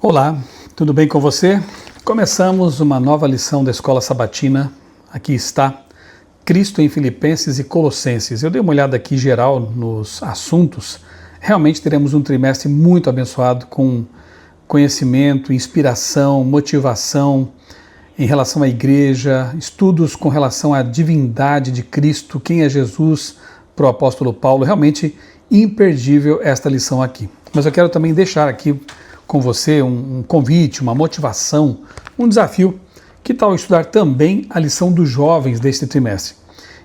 Olá, tudo bem com você? Começamos uma nova lição da Escola Sabatina. Aqui está Cristo em Filipenses e Colossenses. Eu dei uma olhada aqui geral nos assuntos. Realmente teremos um trimestre muito abençoado com conhecimento, inspiração, motivação em relação à igreja, estudos com relação à divindade de Cristo, quem é Jesus, para o apóstolo Paulo. Realmente imperdível esta lição aqui. Mas eu quero também deixar aqui com você um convite, uma motivação, um desafio. Que tal estudar também a lição dos jovens deste trimestre,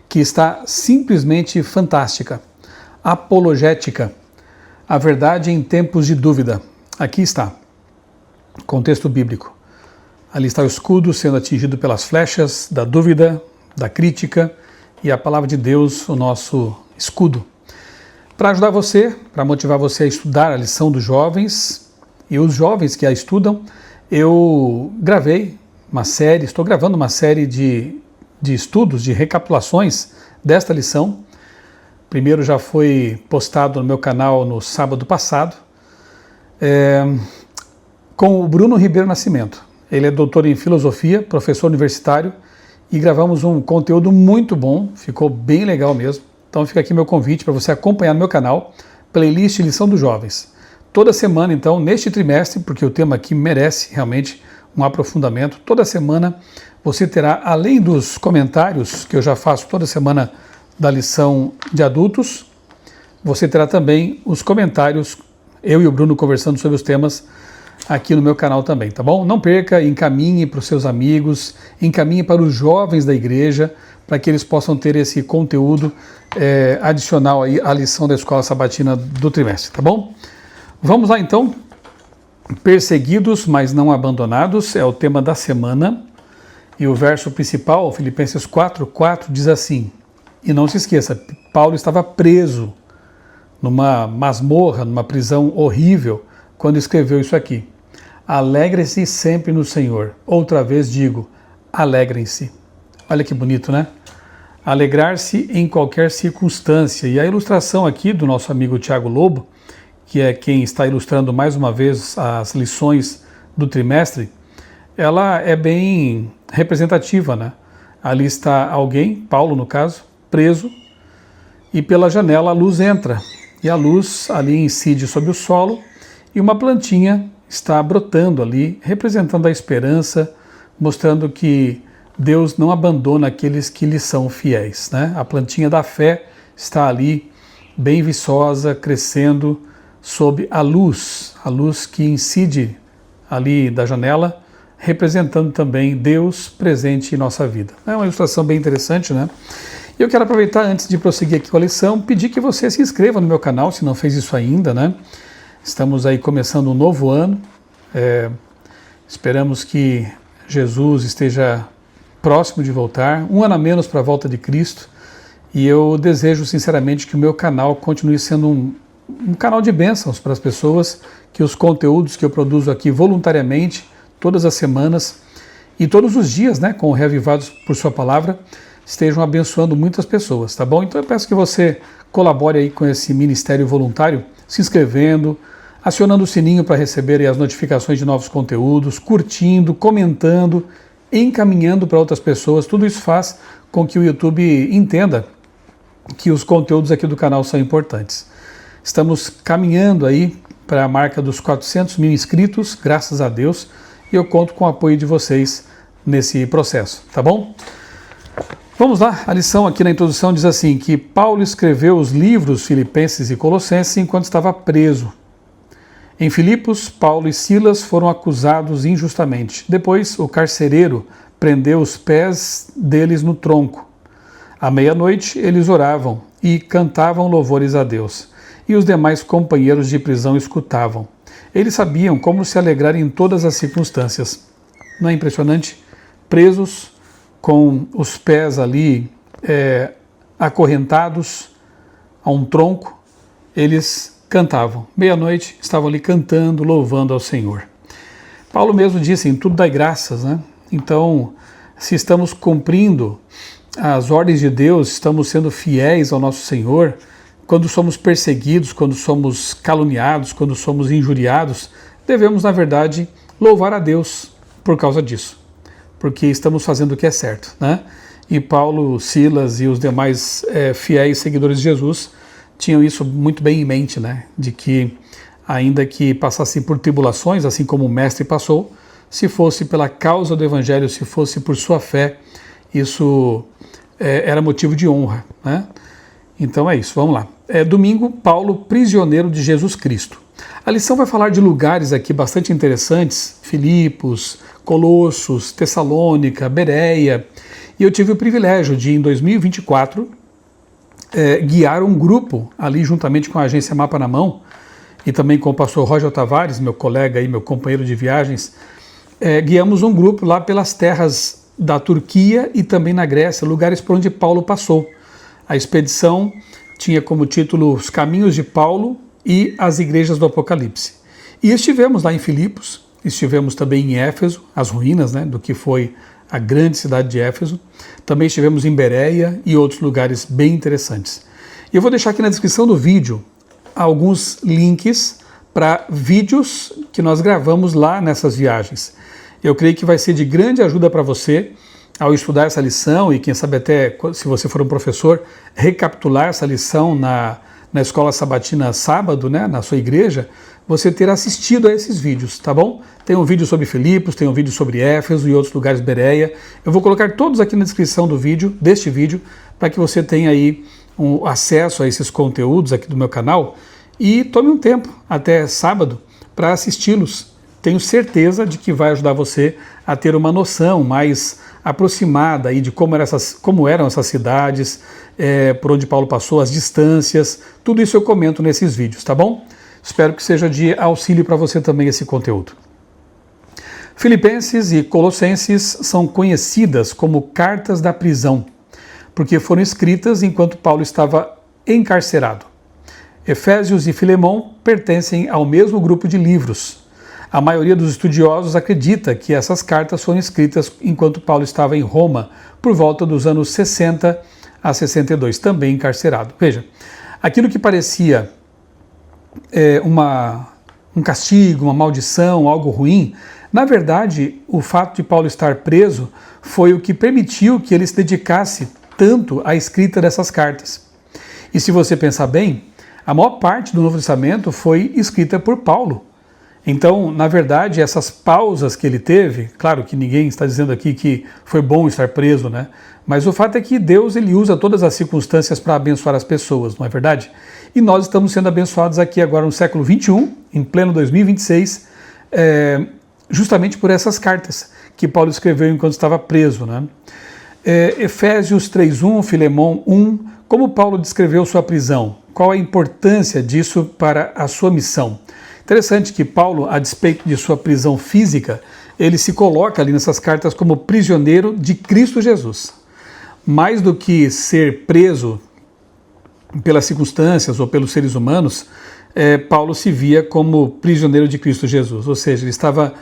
que está simplesmente fantástica. Apologética, a verdade em tempos de dúvida. Aqui está, contexto bíblico. Ali está o escudo sendo atingido pelas flechas da dúvida, da crítica, e a palavra de Deus, o nosso escudo. Para ajudar você, para motivar você a estudar a lição dos jovens, e os jovens que a estudam, eu gravei uma série, estou gravando uma série de estudos, de recapitulações desta lição. Primeiro já foi postado no meu canal no sábado passado, com o Bruno Ribeiro Nascimento. Ele é doutor em filosofia, professor universitário, e gravamos um conteúdo muito bom, ficou bem legal mesmo. Então fica aqui meu convite para você acompanhar no meu canal, playlist Lição dos Jovens. Toda semana, então, neste trimestre, porque o tema aqui merece realmente um aprofundamento, toda semana você terá, além dos comentários que eu já faço toda semana da lição de adultos, você terá também os comentários, eu e o Bruno conversando sobre os temas aqui no meu canal também, tá bom? Não perca, encaminhe para os seus amigos, encaminhe para os jovens da igreja, para que eles possam ter esse conteúdo adicional aí à lição da Escola Sabatina do trimestre, tá bom? Vamos lá então. Perseguidos, mas não abandonados, é o tema da semana. E o verso principal, Filipenses 4:4, diz assim: e não se esqueça, Paulo estava preso numa masmorra, numa prisão horrível, quando escreveu isso aqui. Alegrem-se sempre no Senhor. Outra vez digo, alegrem-se. Olha que bonito, né? Alegrar-se em qualquer circunstância. E a ilustração aqui do nosso amigo Tiago Lobo, que é quem está ilustrando mais uma vez as lições do trimestre, ela é bem representativa, né? Ali está alguém, Paulo no caso, preso, e pela janela a luz entra, e a luz ali incide sobre o solo, e uma plantinha está brotando ali, representando a esperança, mostrando que Deus não abandona aqueles que lhe são fiéis, né? A plantinha da fé está ali, bem viçosa, crescendo, sob a luz que incide ali da janela, representando também Deus presente em nossa vida. É uma ilustração bem interessante, né? E eu quero aproveitar, antes de prosseguir aqui com a lição, pedir que você se inscreva no meu canal, se não fez isso ainda, né? Estamos aí começando um novo ano, esperamos que Jesus esteja próximo de voltar, um ano a menos para a volta de Cristo, e eu desejo sinceramente que o meu canal continue sendo um canal de bênçãos para as pessoas, que os conteúdos que eu produzo aqui voluntariamente, todas as semanas e todos os dias, né, com Reavivados por Sua Palavra, estejam abençoando muitas pessoas, tá bom? Então eu peço que você colabore aí com esse ministério voluntário, se inscrevendo, acionando o sininho para receber aí as notificações de novos conteúdos, curtindo, comentando, encaminhando para outras pessoas. Tudo isso faz com que o YouTube entenda que os conteúdos aqui do canal são importantes. Estamos caminhando aí para a marca dos 400 mil inscritos, graças a Deus, e eu conto com o apoio de vocês nesse processo, tá bom? Vamos lá, a lição aqui na introdução diz assim, que Paulo escreveu os livros Filipenses e Colossenses enquanto estava preso. Em Filipos, Paulo e Silas foram acusados injustamente. Depois, o carcereiro prendeu os pés deles no tronco. À meia-noite, eles oravam e cantavam louvores a Deus. E os demais companheiros de prisão escutavam. Eles sabiam como se alegrar em todas as circunstâncias. Não é impressionante? Presos, com os pés ali acorrentados a um tronco, eles cantavam. Meia-noite estavam ali cantando, louvando ao Senhor. Paulo mesmo disse, em tudo dai graças, né? Então, se estamos cumprindo as ordens de Deus, estamos sendo fiéis ao nosso Senhor, quando somos perseguidos, quando somos caluniados, quando somos injuriados, devemos, na verdade, louvar a Deus por causa disso, porque estamos fazendo o que é certo, né? E Paulo, Silas e os demais fiéis seguidores de Jesus tinham isso muito bem em mente, né? De que, ainda que passassem por tribulações, assim como o Mestre passou, se fosse pela causa do Evangelho, se fosse por sua fé, isso era motivo de honra, né? Então é isso, vamos lá. Domingo, Paulo, prisioneiro de Jesus Cristo. A lição vai falar de lugares aqui bastante interessantes, Filipos, Colossos, Tessalônica, Bereia, e eu tive o privilégio de, em 2024, guiar um grupo ali juntamente com a agência Mapa na Mão e também com o pastor Roger Tavares, meu colega e meu companheiro de viagens. Guiamos um grupo lá pelas terras da Turquia e também na Grécia, lugares por onde Paulo passou. A expedição tinha como título Os Caminhos de Paulo e as Igrejas do Apocalipse. E estivemos lá em Filipos, estivemos também em Éfeso, as ruínas, né, do que foi a grande cidade de Éfeso. Também estivemos em Bereia e outros lugares bem interessantes. E eu vou deixar aqui na descrição do vídeo alguns links para vídeos que nós gravamos lá nessas viagens. Eu creio que vai ser de grande ajuda para você ao estudar essa lição e quem sabe até, se você for um professor, recapitular essa lição na escola sabatina sábado, né, na sua igreja, você ter assistido a esses vídeos, tá bom? Tem um vídeo sobre Filipos, tem um vídeo sobre Éfeso e outros lugares Bereia. Eu vou colocar todos aqui na descrição deste vídeo, para que você tenha aí acesso a esses conteúdos aqui do meu canal e tome um tempo até sábado para assisti-los. Tenho certeza de que vai ajudar você a ter uma noção mais aproximada aí de como eram essas cidades, por onde Paulo passou, as distâncias, tudo isso eu comento nesses vídeos, tá bom? Espero que seja de auxílio para você também esse conteúdo. Filipenses e Colossenses são conhecidas como cartas da prisão, porque foram escritas enquanto Paulo estava encarcerado. Efésios e Filemão pertencem ao mesmo grupo de livros. A maioria dos estudiosos acredita que essas cartas foram escritas enquanto Paulo estava em Roma, por volta dos anos 60 a 62, também encarcerado. Veja, aquilo que parecia um castigo, uma maldição, algo ruim, na verdade, o fato de Paulo estar preso foi o que permitiu que ele se dedicasse tanto à escrita dessas cartas. E se você pensar bem, a maior parte do Novo Testamento foi escrita por Paulo. Então, na verdade, essas pausas que ele teve, claro que ninguém está dizendo aqui que foi bom estar preso, né? Mas o fato é que Deus ele usa todas as circunstâncias para abençoar as pessoas, não é verdade? E nós estamos sendo abençoados aqui agora no século XXI, em pleno 2026, justamente por essas cartas que Paulo escreveu enquanto estava preso, né? Efésios 3:1, Filemão 1, como Paulo descreveu sua prisão? Qual a importância disso para a sua missão? Interessante que Paulo, a despeito de sua prisão física, ele se coloca ali nessas cartas como prisioneiro de Cristo Jesus. Mais do que ser preso pelas circunstâncias ou pelos seres humanos, Paulo se via como prisioneiro de Cristo Jesus, ou seja, ele estava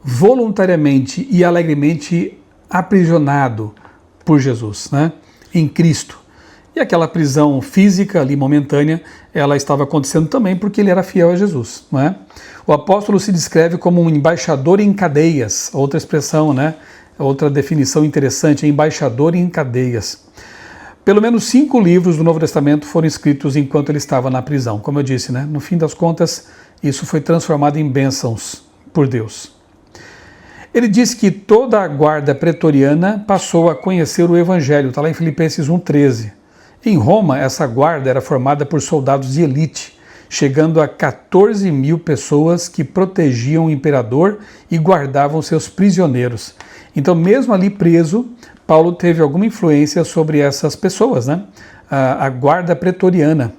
voluntariamente e alegremente aprisionado por Jesus, né, em Cristo. E aquela prisão física ali momentânea, ela estava acontecendo também porque ele era fiel a Jesus, não é? O apóstolo se descreve como um embaixador em cadeias, outra expressão, né? Outra definição interessante, embaixador em cadeias. Pelo menos 5 livros do Novo Testamento foram escritos enquanto ele estava na prisão. Como eu disse, né? No fim das contas, isso foi transformado em bênçãos por Deus. Ele diz que toda a guarda pretoriana passou a conhecer o Evangelho, está lá em Filipenses 1:13. Em Roma, essa guarda era formada por soldados de elite, chegando a 14 mil pessoas que protegiam o imperador e guardavam seus prisioneiros. Então, mesmo ali preso, Paulo teve alguma influência sobre essas pessoas, né? A guarda pretoriana.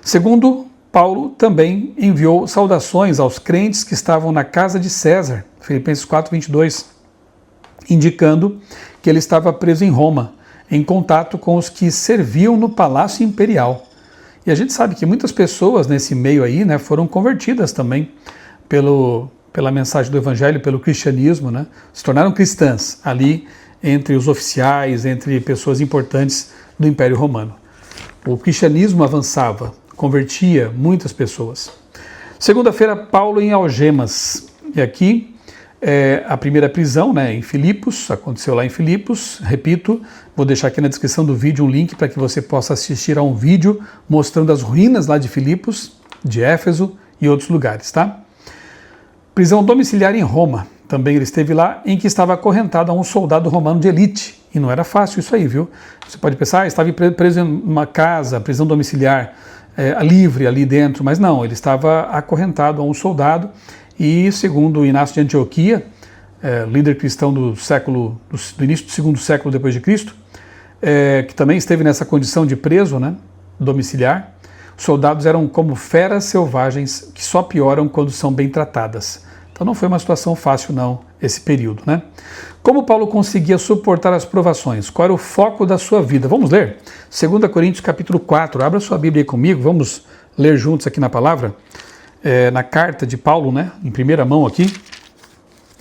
Segundo, Paulo também enviou saudações aos crentes que estavam na casa de César, Filipenses 4:22, indicando que ele estava preso em Roma, em contato com os que serviam no Palácio Imperial. E a gente sabe que muitas pessoas nesse meio aí, né, foram convertidas também pela mensagem do Evangelho, pelo cristianismo, né, se tornaram cristãs ali entre os oficiais, entre pessoas importantes do Império Romano. O cristianismo avançava, convertia muitas pessoas. Segunda-feira, Paulo em algemas. E aqui a primeira prisão, né, em Filipos, aconteceu lá em Filipos. Repito, vou deixar aqui na descrição do vídeo um link para que você possa assistir a um vídeo mostrando as ruínas lá de Filipos, de Éfeso e outros lugares, tá? Prisão domiciliar em Roma. Também ele esteve lá, em que estava acorrentado a um soldado romano de elite. E não era fácil isso aí, viu? Você pode pensar, estava preso em uma casa, prisão domiciliar, livre ali dentro, mas não, ele estava acorrentado a um soldado e, segundo Inácio de Antioquia, líder cristão do início do segundo século depois de Cristo, que também esteve nessa condição de preso, né, domiciliar, os soldados eram como feras selvagens que só pioram quando são bem tratadas. Então não foi uma situação fácil não, esse período, né? Como Paulo conseguia suportar as provações? Qual era o foco da sua vida? Vamos ler? 2 Coríntios capítulo 4, abra sua Bíblia aí comigo, vamos ler juntos aqui na palavra, na carta de Paulo, né? Em primeira mão aqui,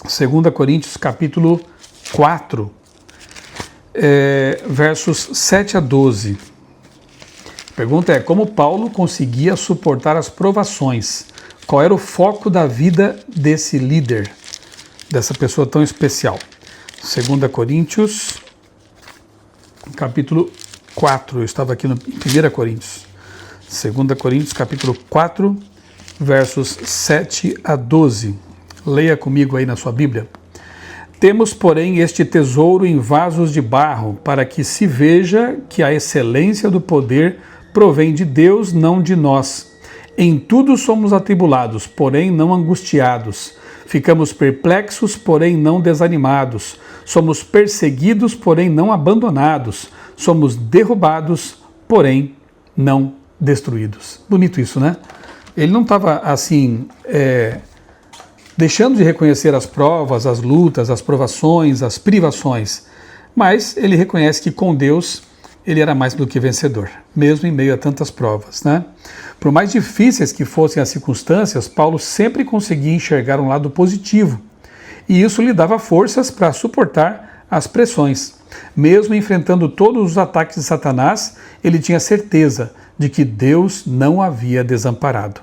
2 Coríntios capítulo 4, versos 7 a 12. A pergunta é, como Paulo conseguia suportar as provações? Qual era o foco da vida desse líder, dessa pessoa tão especial? 2 Coríntios, capítulo 4, eu estava aqui em 1 Coríntios. 2 Coríntios, capítulo 4, versos 7 a 12. Leia comigo aí na sua Bíblia. Temos, porém, este tesouro em vasos de barro, para que se veja que a excelência do poder provém de Deus, não de nós. Em tudo somos atribulados, porém não angustiados. Ficamos perplexos, porém não desanimados. Somos perseguidos, porém não abandonados. Somos derrubados, porém não destruídos. Bonito isso, né? Ele não estava assim, deixando de reconhecer as provas, as lutas, as provações, as privações, mas ele reconhece que com Deus ele era mais do que vencedor, mesmo em meio a tantas provas, né? Por mais difíceis que fossem as circunstâncias, Paulo sempre conseguia enxergar um lado positivo, e isso lhe dava forças para suportar as pressões. Mesmo enfrentando todos os ataques de Satanás, ele tinha certeza de que Deus não havia desamparado.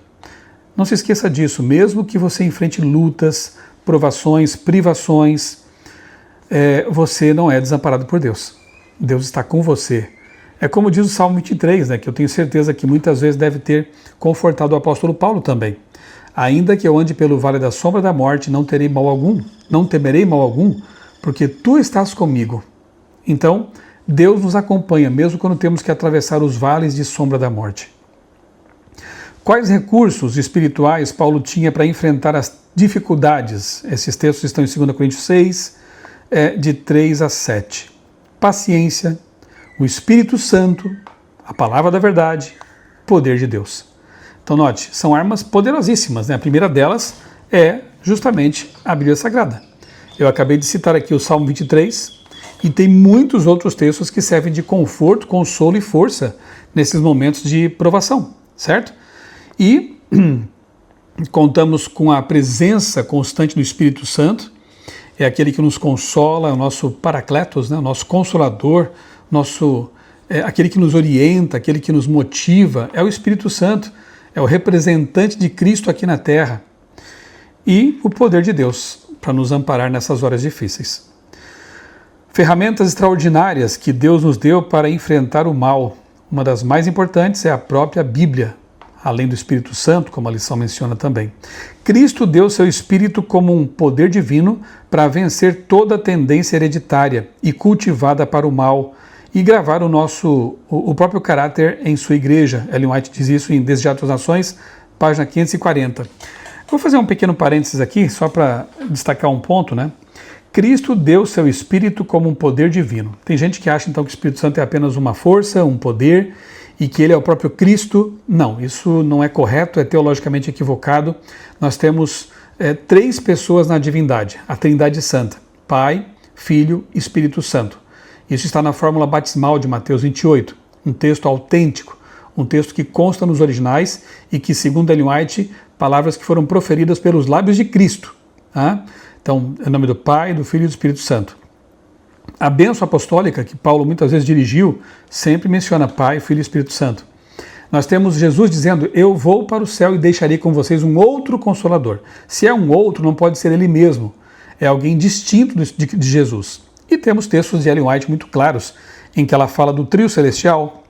Não se esqueça disso, mesmo que você enfrente lutas, provações, privações, você não é desamparado por Deus. Deus está com você. É como diz o Salmo 23, né, que eu tenho certeza que muitas vezes deve ter confortado o apóstolo Paulo também. Ainda que eu ande pelo vale da sombra da morte, não temerei mal algum, porque tu estás comigo. Então, Deus nos acompanha, mesmo quando temos que atravessar os vales de sombra da morte. Quais recursos espirituais Paulo tinha para enfrentar as dificuldades? Esses textos estão em 2 Coríntios 6, de 3 a 7. Paciência, o Espírito Santo, a palavra da verdade, poder de Deus. Então note, são armas poderosíssimas, né? A primeira delas é justamente a Bíblia Sagrada. Eu acabei de citar aqui o Salmo 23 e tem muitos outros textos que servem de conforto, consolo e força nesses momentos de provação, certo? E contamos com a presença constante do Espírito Santo. É aquele que nos consola, é o nosso paracletos, né? O nosso consolador, aquele que nos orienta, aquele que nos motiva, é o Espírito Santo, é o representante de Cristo aqui na Terra. E o poder de Deus para nos amparar nessas horas difíceis. Ferramentas extraordinárias que Deus nos deu para enfrentar o mal. Uma das mais importantes é a própria Bíblia, além do Espírito Santo, como a lição menciona também. Cristo deu seu Espírito como um poder divino para vencer toda tendência hereditária e cultivada para o mal e gravar o próprio caráter em sua igreja. Ellen White diz isso em Desejar as Nações, página 540. Vou fazer um pequeno parênteses aqui, só para destacar um ponto, né? Cristo deu seu Espírito como um poder divino. Tem gente que acha então que o Espírito Santo é apenas uma força, um poder, e que ele é o próprio Cristo. Não, isso não é correto, é teologicamente equivocado. Nós temos 3 pessoas na divindade, a Trindade Santa, Pai, Filho e Espírito Santo. Isso está na fórmula batismal de Mateus 28, um texto autêntico, um texto que consta nos originais e que, segundo Ellen White, palavras que foram proferidas pelos lábios de Cristo. Tá? Então, em nome do Pai, do Filho e do Espírito Santo. A bênção apostólica, que Paulo muitas vezes dirigiu, sempre menciona Pai, Filho e Espírito Santo. Nós temos Jesus dizendo, eu vou para o céu e deixarei com vocês um outro Consolador. Se é um outro, não pode ser ele mesmo. É alguém distinto de Jesus. E temos textos de Ellen White muito claros, em que ela fala do trio celestial,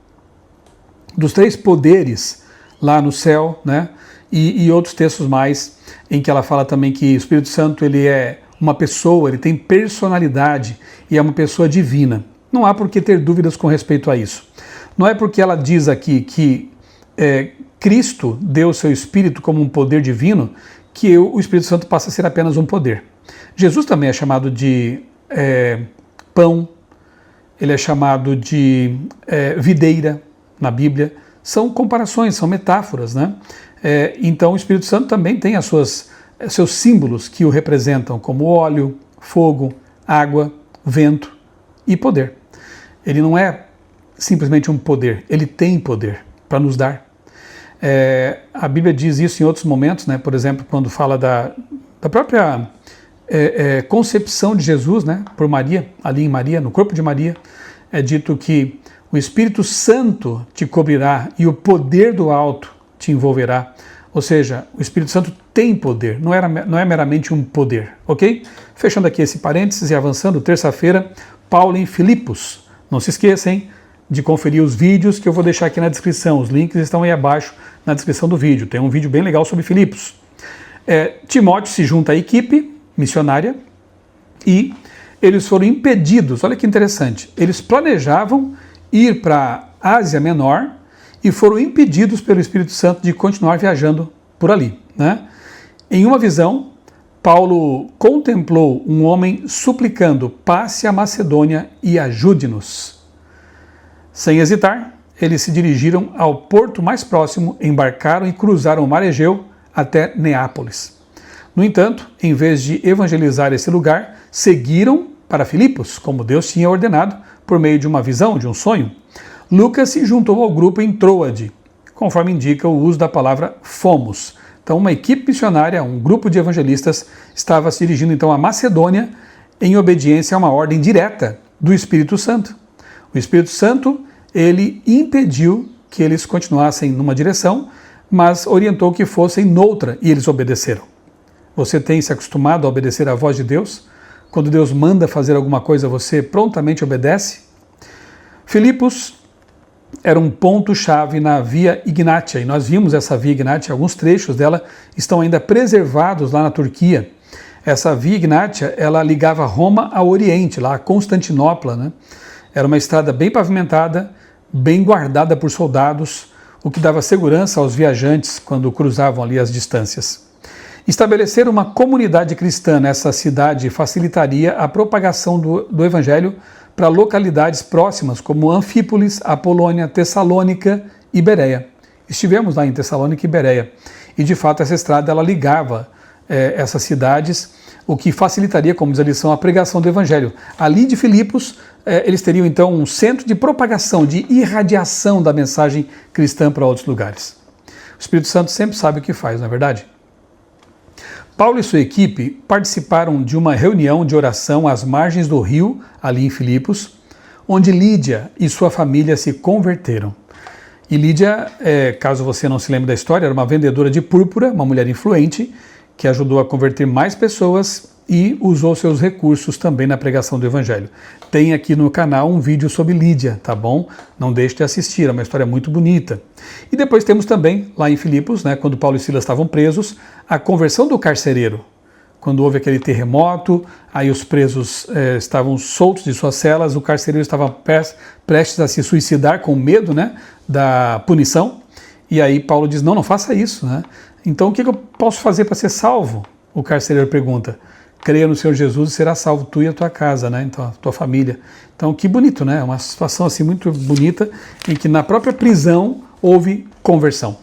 dos 3 poderes lá no céu, né? E outros textos mais, em que ela fala também que o Espírito Santo ele é uma pessoa, ele tem personalidade e é uma pessoa divina. Não há por que ter dúvidas com respeito a isso. Não é porque ela diz aqui que Cristo deu o seu Espírito como um poder divino que o Espírito Santo passa a ser apenas um poder. Jesus também é chamado de pão, ele é chamado de videira na Bíblia. São comparações, são metáforas, né? Então o Espírito Santo também tem seus símbolos que o representam, como óleo, fogo, água, vento e poder. Ele não é simplesmente um poder, ele tem poder para nos dar. A Bíblia diz isso em outros momentos, né? Por exemplo, quando fala da própria concepção de Jesus, né? Por Maria, ali em Maria, no corpo de Maria, é dito que o Espírito Santo te cobrirá e o poder do alto te envolverá. Ou seja, o Espírito Santo tem poder, não é meramente um poder, ok? Fechando aqui esse parênteses e avançando, terça-feira, Paulo em Filipos. Não se esqueçam de conferir os vídeos que eu vou deixar aqui na descrição. Os links estão aí abaixo na descrição do vídeo. Tem um vídeo bem legal sobre Filipos. Timóteo se junta à equipe missionária e eles foram impedidos, olha que interessante, eles planejavam ir para a Ásia Menor e foram impedidos pelo Espírito Santo de continuar viajando por ali, né? Em uma visão, Paulo contemplou um homem suplicando, passe a Macedônia e ajude-nos. Sem hesitar, eles se dirigiram ao porto mais próximo, embarcaram e cruzaram o mar Egeu até Neápolis. No entanto, em vez de evangelizar esse lugar, seguiram para Filipos, como Deus tinha ordenado, por meio de uma visão, de um sonho. Lucas se juntou ao grupo em Troade, conforme indica o uso da palavra fomos. Então, uma equipe missionária, um grupo de evangelistas, estava se dirigindo então à Macedônia em obediência a uma ordem direta do Espírito Santo. O Espírito Santo, ele impediu que eles continuassem numa direção, mas orientou que fossem noutra, e eles obedeceram. Você tem se acostumado a obedecer à voz de Deus? Quando Deus manda fazer alguma coisa, você prontamente obedece? Filipos era um ponto-chave na Via Ignátia, e nós vimos essa Via Ignátia, alguns trechos dela estão ainda preservados lá na Turquia. Essa Via Ignátia, ela ligava Roma ao Oriente, lá a Constantinopla, né? Era uma estrada bem pavimentada, bem guardada por soldados, o que dava segurança aos viajantes quando cruzavam ali as distâncias. Estabelecer uma comunidade cristã nessa cidade facilitaria a propagação do Evangelho para localidades próximas como Anfípolis, Apolônia, Tessalônica e Bereia. Estivemos lá em Tessalônica e Bereia e de fato essa estrada ela ligava essas cidades, o que facilitaria, como diz a lição, a pregação do Evangelho. Ali de Filipos, eles teriam então um centro de propagação, de irradiação da mensagem cristã para outros lugares. O Espírito Santo sempre sabe o que faz, não é verdade? Paulo e sua equipe participaram de uma reunião de oração às margens do rio, ali em Filipos, onde Lídia e sua família se converteram. E Lídia, caso você não se lembre da história, era uma vendedora de púrpura, uma mulher influente, que ajudou a converter mais pessoas e usou seus recursos também na pregação do Evangelho. Tem aqui no canal um vídeo sobre Lídia, tá bom? Não deixe de assistir, é uma história muito bonita. E depois temos também, lá em Filipos, né, quando Paulo e Silas estavam presos, a conversão do carcereiro. Quando houve aquele terremoto, aí os presos estavam soltos de suas celas, o carcereiro estava prestes a se suicidar com medo, né, da punição. E aí Paulo diz, não faça isso, né? Então o que eu posso fazer para ser salvo? O carcereiro pergunta. Creia no Senhor Jesus e será salvo tu e a tua casa, né? Então, a tua família. Então, que bonito, né? Uma situação assim muito bonita em que na própria prisão houve conversão.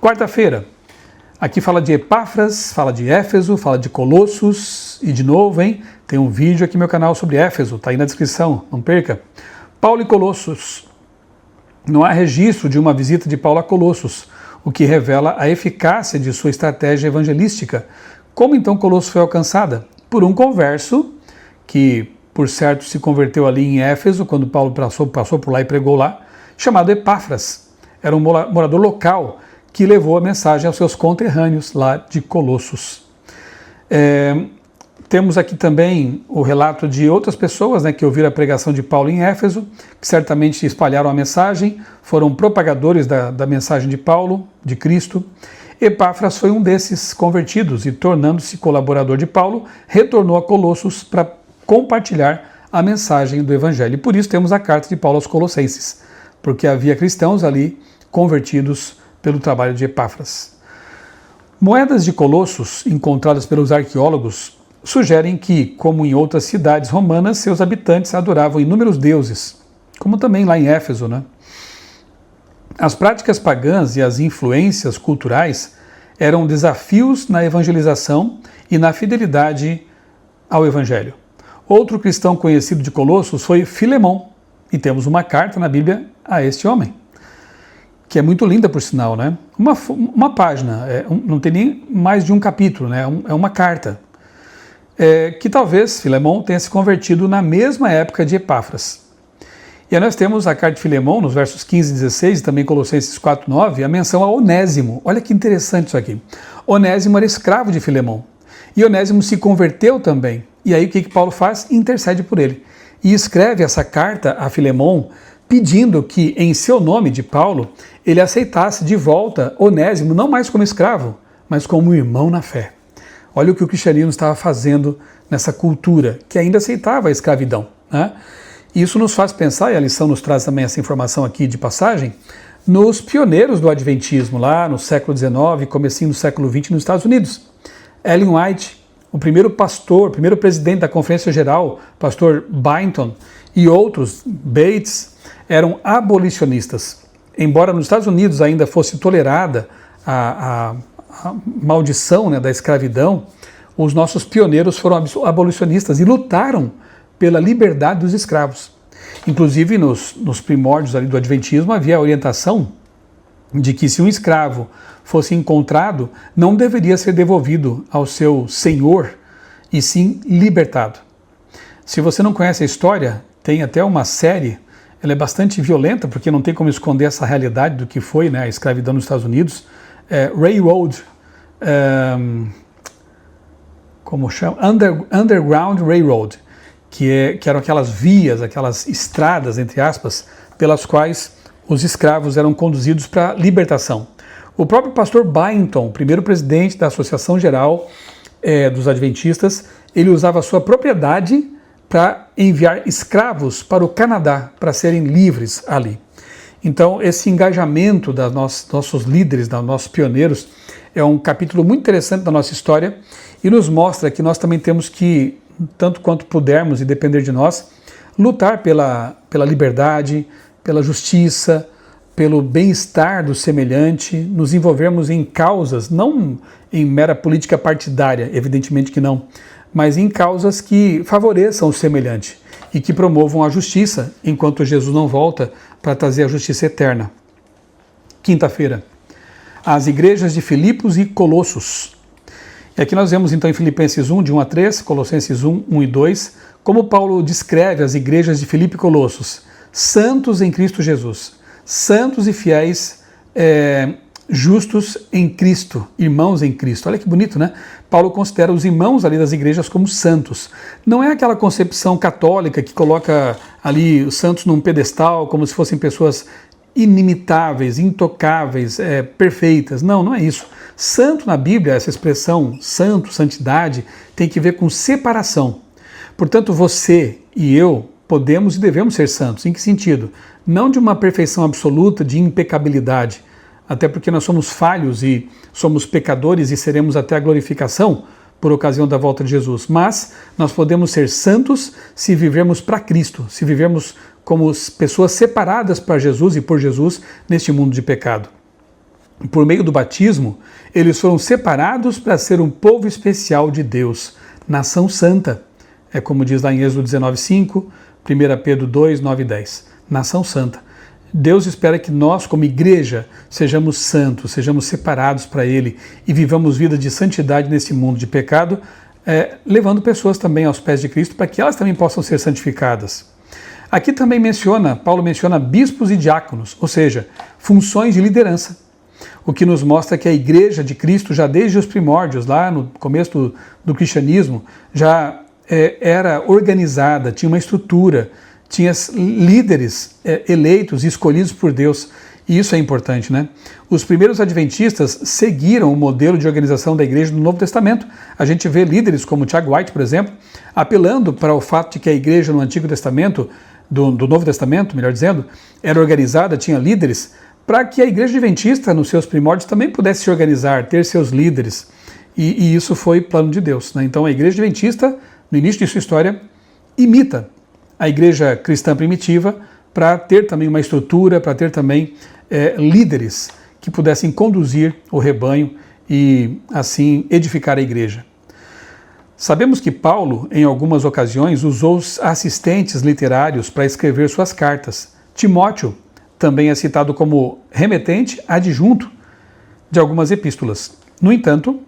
Quarta-feira, aqui fala de Epáfras, fala de Éfeso, fala de Colossos e de novo, hein? Tem um vídeo aqui no meu canal sobre Éfeso, tá aí na descrição, não perca. Paulo e Colossos. Não há registro de uma visita de Paulo a Colossos, o que revela a eficácia de sua estratégia evangelística. Como então Colossos foi alcançada? Por um converso, que por certo se converteu ali em Éfeso, quando Paulo passou por lá e pregou lá, chamado Epáfras. era um morador local que levou a mensagem aos seus conterrâneos lá de Colossos. Temos aqui também o relato de outras pessoas, né, que ouviram a pregação de Paulo em Éfeso, que certamente espalharam a mensagem, foram propagadores da mensagem de Paulo, de Cristo. Epáfras foi um desses convertidos e, tornando-se colaborador de Paulo, retornou a Colossos para compartilhar a mensagem do Evangelho. E por isso temos a carta de Paulo aos Colossenses, porque havia cristãos ali convertidos pelo trabalho de Epáfras. Moedas de Colossos, encontradas pelos arqueólogos, sugerem que, como em outras cidades romanas, seus habitantes adoravam inúmeros deuses, como também lá em Éfeso, né? As práticas pagãs e as influências culturais eram desafios na evangelização e na fidelidade ao Evangelho. Outro cristão conhecido de Colossos foi Filemão, e temos uma carta na Bíblia a este homem, que é muito linda, por sinal, né? Uma página, não tem nem mais de um capítulo, né? É uma carta. Que talvez Filemão tenha se convertido na mesma época de Epáfras. E aí nós temos a carta de Filemão, nos versos 15 e 16, e também Colossenses 4, 9, a menção a Onésimo. Olha que interessante isso aqui. Onésimo era escravo de Filemão. E Onésimo se converteu também. E aí o que Paulo faz? Intercede por ele. E escreve essa carta a Filemão, pedindo que, em seu nome de Paulo, ele aceitasse de volta Onésimo, não mais como escravo, mas como irmão na fé. Olha o que o cristianismo estava fazendo nessa cultura, que ainda aceitava a escravidão, né? Isso nos faz pensar, e a lição nos traz também essa informação aqui de passagem, nos pioneiros do Adventismo, lá no século XIX, comecinho do século XX nos Estados Unidos. Ellen White, o primeiro pastor, o primeiro presidente da Conferência Geral, pastor Byington, e outros, Bates, eram abolicionistas. Embora nos Estados Unidos ainda fosse tolerada a maldição, né, da escravidão, os nossos pioneiros foram abolicionistas e lutaram pela liberdade dos escravos. Inclusive, nos primórdios ali do Adventismo, havia a orientação de que se um escravo fosse encontrado, não deveria ser devolvido ao seu senhor, e sim libertado. Se você não conhece a história, tem até uma série, ela é bastante violenta, porque não tem como esconder essa realidade do que foi, né, a escravidão nos Estados Unidos. Railroad, como chama? Underground Railroad, que eram aquelas vias, aquelas estradas, entre aspas, pelas quais os escravos eram conduzidos para a libertação. O próprio pastor Byington, primeiro presidente da Associação Geral dos Adventistas, ele usava a sua propriedade para enviar escravos para o Canadá, para serem livres ali. Então, esse engajamento dos nossos líderes, dos nossos pioneiros, é um capítulo muito interessante da nossa história e nos mostra que nós também temos que, tanto quanto pudermos e depender de nós, lutar pela liberdade, pela justiça, pelo bem-estar do semelhante, nos envolvermos em causas, não em mera política partidária, evidentemente que não, mas em causas que favoreçam o semelhante e que promovam a justiça, enquanto Jesus não volta para trazer a justiça eterna. Quinta-feira, as igrejas de Filipos e Colossos. E aqui nós vemos então em Filipenses 1, de 1 a 3, Colossenses 1, 1 e 2, como Paulo descreve as igrejas de Filipe e Colossos, santos em Cristo Jesus, santos e fiéis, justos em Cristo, irmãos em Cristo. Olha que bonito, né? Paulo considera os irmãos ali das igrejas como santos. Não é aquela concepção católica que coloca ali os santos num pedestal, como se fossem pessoas inimitáveis, intocáveis, perfeitas. Não, não é isso. Santo na Bíblia, essa expressão santo, santidade, tem que ver com separação. Portanto, você e eu podemos e devemos ser santos. Em que sentido? Não de uma perfeição absoluta, de impecabilidade, até porque nós somos falhos e somos pecadores e seremos até a glorificação por ocasião da volta de Jesus. Mas nós podemos ser santos se vivermos para Cristo, se vivermos como pessoas separadas para Jesus e por Jesus neste mundo de pecado. Por meio do batismo, eles foram separados para ser um povo especial de Deus, nação santa. É como diz lá em Êxodo 19:5, 1 Pedro 2, 9 e 10. Nação santa. Deus espera que nós, como igreja, sejamos santos, sejamos separados para Ele e vivamos vida de santidade nesse mundo de pecado, levando pessoas também aos pés de Cristo para que elas também possam ser santificadas. Aqui também Paulo menciona bispos e diáconos, ou seja, funções de liderança. O que nos mostra que a igreja de Cristo, já desde os primórdios, lá no começo do cristianismo, já era organizada, tinha uma estrutura, tinha líderes eleitos e escolhidos por Deus. E isso é importante, né? Os primeiros adventistas seguiram o modelo de organização da igreja do Novo Testamento. A gente vê líderes como Tiago White, por exemplo, apelando para o fato de que a igreja no Antigo Testamento, do Novo Testamento, melhor dizendo, era organizada, tinha líderes, para que a igreja adventista, nos seus primórdios, também pudesse se organizar, ter seus líderes. E isso foi plano de Deus, né? Então a igreja adventista, no início de sua história, imita a igreja cristã primitiva para ter também uma estrutura, para ter também líderes que pudessem conduzir o rebanho e assim edificar a igreja. Sabemos que Paulo, em algumas ocasiões, usou os assistentes literários para escrever suas cartas. Timóteo também é citado como remetente adjunto de algumas epístolas. No entanto,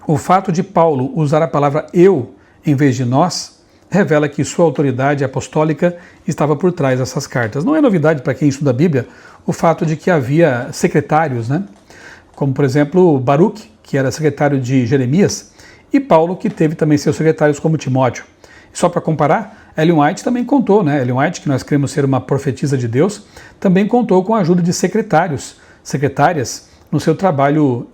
o fato de Paulo usar a palavra eu em vez de nós revela que sua autoridade apostólica estava por trás dessas cartas. Não é novidade para quem estuda a Bíblia o fato de que havia secretários, né? Como, por exemplo, Baruque, que era secretário de Jeremias, e Paulo, que teve também seus secretários como Timóteo. Só para comparar, Ellen White também contou, né? Ellen White, que nós cremos ser uma profetisa de Deus, também contou com a ajuda de secretárias, no seu trabalho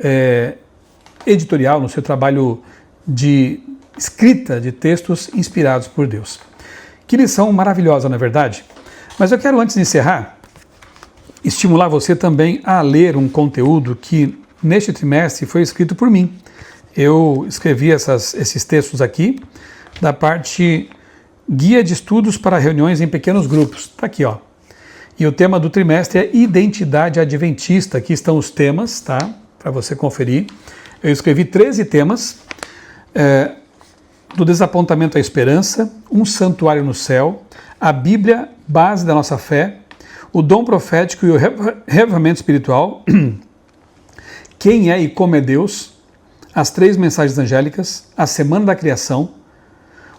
editorial, no seu trabalho de escrita de textos inspirados por Deus. Que lição maravilhosa, não é verdade? Mas eu quero, antes de encerrar, estimular você também a ler um conteúdo que, neste trimestre, foi escrito por mim. Eu escrevi esses textos aqui, da parte Guia de Estudos para Reuniões em Pequenos Grupos. Está aqui, ó. E o tema do trimestre é Identidade Adventista. Aqui estão os temas, tá? Para você conferir. Eu escrevi 13 temas, do desapontamento à esperança, um santuário no céu, a Bíblia, base da nossa fé, o dom profético e o reavivamento espiritual, quem é e como é Deus, as 3 mensagens angélicas, a semana da criação,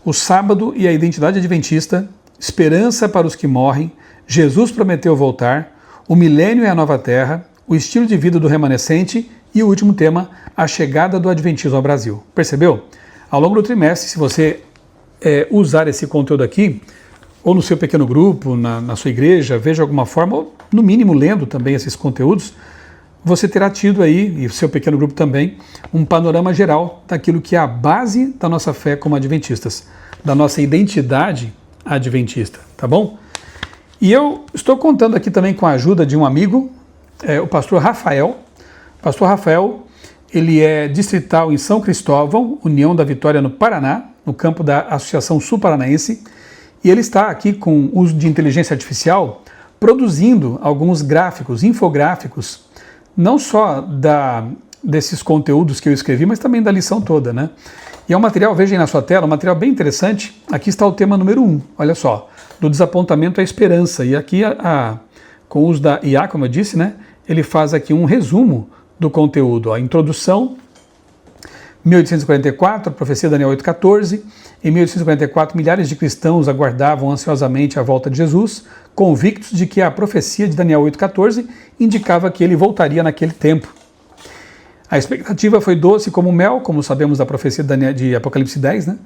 o sábado e a identidade adventista, esperança para os que morrem, Jesus prometeu voltar, o milênio e a nova terra, o estilo de vida do remanescente e o último tema, a chegada do adventismo ao Brasil. Percebeu? Ao longo do trimestre, se você usar esse conteúdo aqui, ou no seu pequeno grupo, na sua igreja, veja alguma forma, ou no mínimo lendo também esses conteúdos, você terá tido aí, e o seu pequeno grupo também, um panorama geral daquilo que é a base da nossa fé como adventistas, da nossa identidade adventista, tá bom? E eu estou contando aqui também com a ajuda de um amigo, o pastor Rafael. Pastor Rafael, ele é distrital em São Cristóvão, União da Vitória, no Paraná, no campo da Associação Sul-Paranaense, e ele está aqui com uso de inteligência artificial, produzindo alguns gráficos, infográficos, não só desses conteúdos que eu escrevi, mas também da lição toda, né? E é um material, veja aí na sua tela, um material bem interessante. Aqui está o tema número 1, olha só, do desapontamento à esperança. E aqui, com o uso da IA, como eu disse, né? Ele faz aqui um resumo do conteúdo. A introdução, 1844, a profecia de Daniel 8,14. Em 1844, milhares de cristãos aguardavam ansiosamente a volta de Jesus, convictos de que a profecia de Daniel 8,14 indicava que ele voltaria naquele tempo. A expectativa foi doce como mel, como sabemos da profecia de Apocalipse 10, né?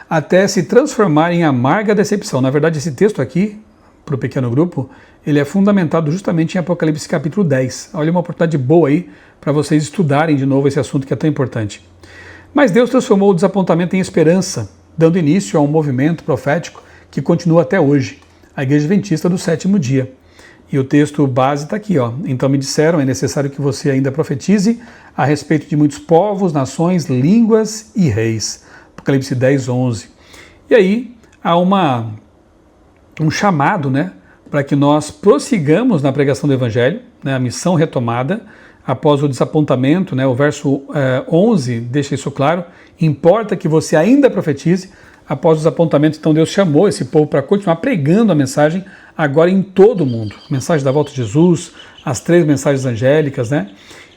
Até se transformar em amarga decepção. Na verdade, esse texto aqui, para o pequeno grupo, ele é fundamentado justamente em Apocalipse capítulo 10. Olha, uma oportunidade boa aí para vocês estudarem de novo esse assunto que é tão importante. Mas Deus transformou o desapontamento em esperança, dando início a um movimento profético que continua até hoje, a Igreja Adventista do 7º dia. E o texto base está aqui, ó. Então me disseram, é necessário que você ainda profetize a respeito de muitos povos, nações, línguas e reis. Apocalipse 10, 11. E aí há um chamado, né, para que nós prossigamos na pregação do Evangelho, né, a missão retomada, após o desapontamento, né, o verso 11 deixa isso claro, importa que você ainda profetize. Após o desapontamento, então Deus chamou esse povo para continuar pregando a mensagem agora em todo o mundo. A mensagem da volta de Jesus, as 3 mensagens angélicas, né?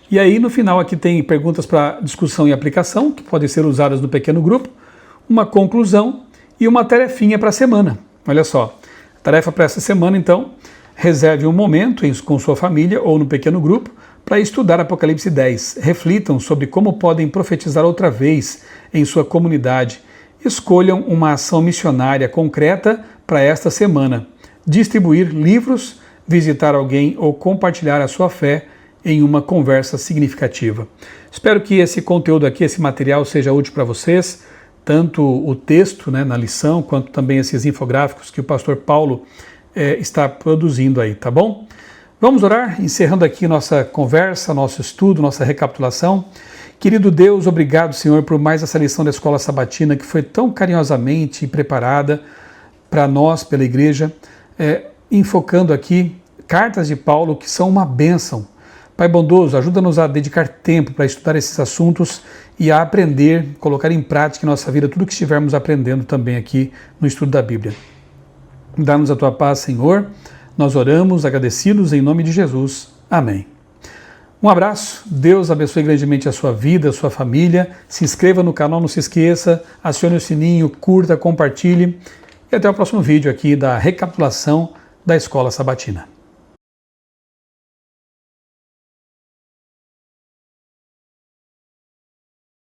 E aí no final aqui tem perguntas para discussão e aplicação, que podem ser usadas no pequeno grupo, uma conclusão e uma tarefinha para a semana. Olha só, Tarefa para essa semana, então, reserve um momento com sua família ou no pequeno grupo para estudar Apocalipse 10. Reflitam sobre como podem profetizar outra vez em sua comunidade. Escolham uma ação missionária concreta para esta semana. Distribuir livros, visitar alguém ou compartilhar a sua fé em uma conversa significativa. Espero que esse conteúdo aqui, esse material seja útil para vocês, tanto o texto, né, na lição, quanto também esses infográficos que o pastor Paulo está produzindo aí, tá bom? Vamos orar, encerrando aqui nossa conversa, nosso estudo, nossa recapitulação. Querido Deus, obrigado, Senhor, por mais essa lição da Escola Sabatina que foi tão carinhosamente preparada para nós, pela igreja, enfocando aqui cartas de Paulo que são uma bênção. Pai bondoso, ajuda-nos a dedicar tempo para estudar esses assuntos e a aprender, colocar em prática em nossa vida tudo que estivermos aprendendo também aqui no estudo da Bíblia. Dá-nos a tua paz, Senhor. Nós oramos, agradecidos em nome de Jesus. Amém. Um abraço, Deus abençoe grandemente a sua vida, a sua família. Se inscreva no canal, não se esqueça, acione o sininho, curta, compartilhe. E até o próximo vídeo aqui da recapitulação da Escola Sabatina.